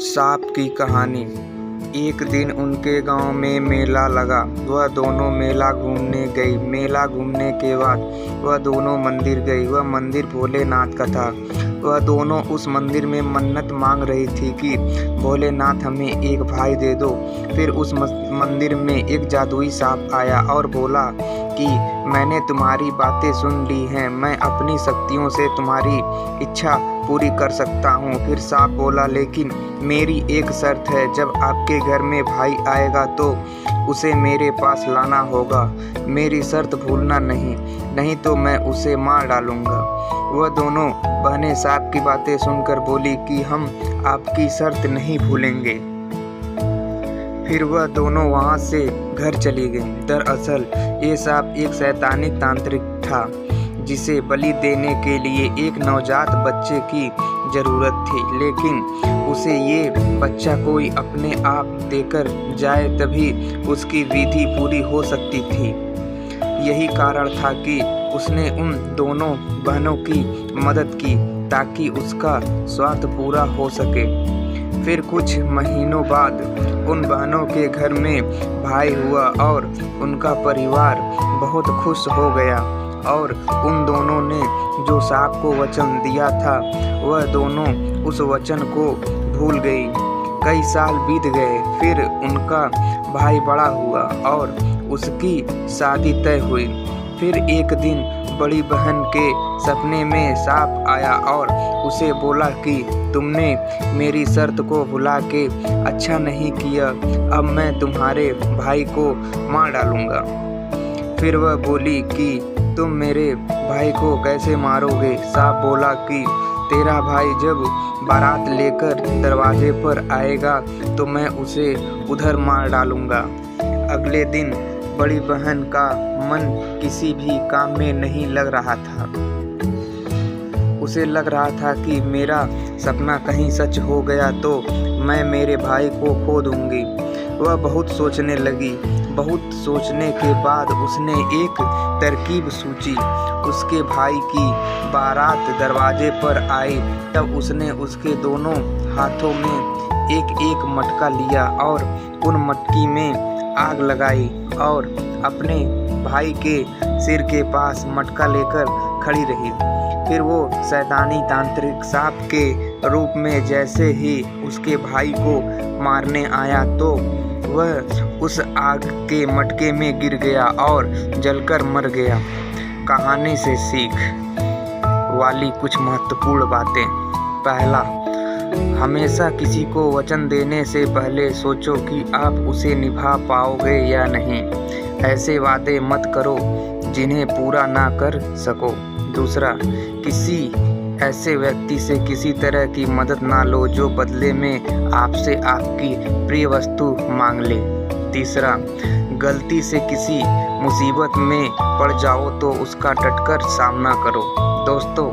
सांप की कहानी। एक दिन उनके गांव में मेला लगा। वह दोनों मेला घूमने गई। मेला घूमने के बाद वह दोनों मंदिर गई। वह मंदिर भोलेनाथ का था। वह दोनों उस मंदिर में मन्नत मांग रही थी कि भोलेनाथ हमें एक भाई दे दो। फिर उस मंदिर में एक जादुई सांप आया और बोला कि मैंने तुम्हारी बातें सुन ली हैं, मैं अपनी शक्तियों से तुम्हारी इच्छा पूरी कर सकता हूँ। फिर सांप बोला, लेकिन मेरी एक शर्त है, जब आपके घर में भाई आएगा तो उसे मेरे पास लाना होगा। मेरी शर्त भूलना नहीं तो मैं उसे मार डालूंगा। वह दोनों बहनें सांप की बातें सुनकर बोली कि हम आपकी शर्त नहीं भूलेंगे। फिर वह दोनों वहां से घर चली गईं। दरअसल ये सांप एक शैतानी तांत्रिक था, जिसे बलि देने के लिए एक नवजात बच्चे की जरूरत थी, लेकिन उसे ये बच्चा कोई अपने आप देकर जाए तभी उसकी विधि पूरी हो सकती थी। यही कारण था कि उसने उन दोनों बहनों की मदद की ताकि उसका स्वार्थ पूरा हो सके। फिर कुछ महीनों बाद उन बहनों के घर में भाई हुआ और उनका परिवार बहुत खुश हो गया और उन दोनों ने जो सांप को वचन दिया था वह दोनों उस वचन को भूल गई। कई साल बीत गए। फिर उनका भाई बड़ा हुआ और उसकी शादी तय हुई। फिर एक दिन बड़ी बहन के सपने में सांप आया और उसे बोला कि तुमने मेरी शर्त को भुला के अच्छा नहीं किया, अब मैं तुम्हारे भाई को मार डालूंगा। फिर वह बोली कि तुम मेरे भाई को कैसे मारोगे? सांप बोला कि तेरा भाई जब बारात लेकर दरवाजे पर आएगा तो मैं उसे उधर मार डालूंगा। अगले दिन बड़ी बहन का मन किसी भी काम में नहीं लग रहा था। उसे लग रहा था कि मेरा सपना कहीं सच हो गया तो मैं मेरे भाई को खो दूंगी। वह बहुत सोचने लगी। बहुत सोचने के बाद उसने एक तरकीब सोची। उसके भाई की बारात दरवाजे पर आई तब उसने उसके दोनों हाथों में एक एक मटका लिया और उन मटकी में आग लगाई और अपने भाई के सिर के पास मटका लेकर खड़ी रही। फिर वो शैतानी तांत्रिक सांप के रूप में जैसे ही उसके भाई को मारने आया तो वह उस आग के मटके में गिर गया और जलकर मर गया। कहानी से सीख वाली कुछ महत्वपूर्ण बातें। पहला, हमेशा किसी को वचन देने से पहले सोचो कि आप उसे निभा पाओगे या नहीं। ऐसे वादे मत करो जिन्हें पूरा ना कर सको। दूसरा, किसी ऐसे व्यक्ति से किसी तरह की मदद ना लो जो बदले में आपसे आपकी प्रिय वस्तु मांग ले। तीसरा, गलती से किसी मुसीबत में पड़ जाओ तो उसका डटकर सामना करो। दोस्तों,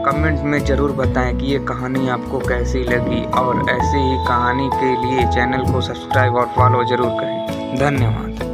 कमेंट में ज़रूर बताएं कि ये कहानी आपको कैसी लगी और ऐसे ही कहानी के लिए चैनल को सब्सक्राइब और फॉलो ज़रूर करें। धन्यवाद।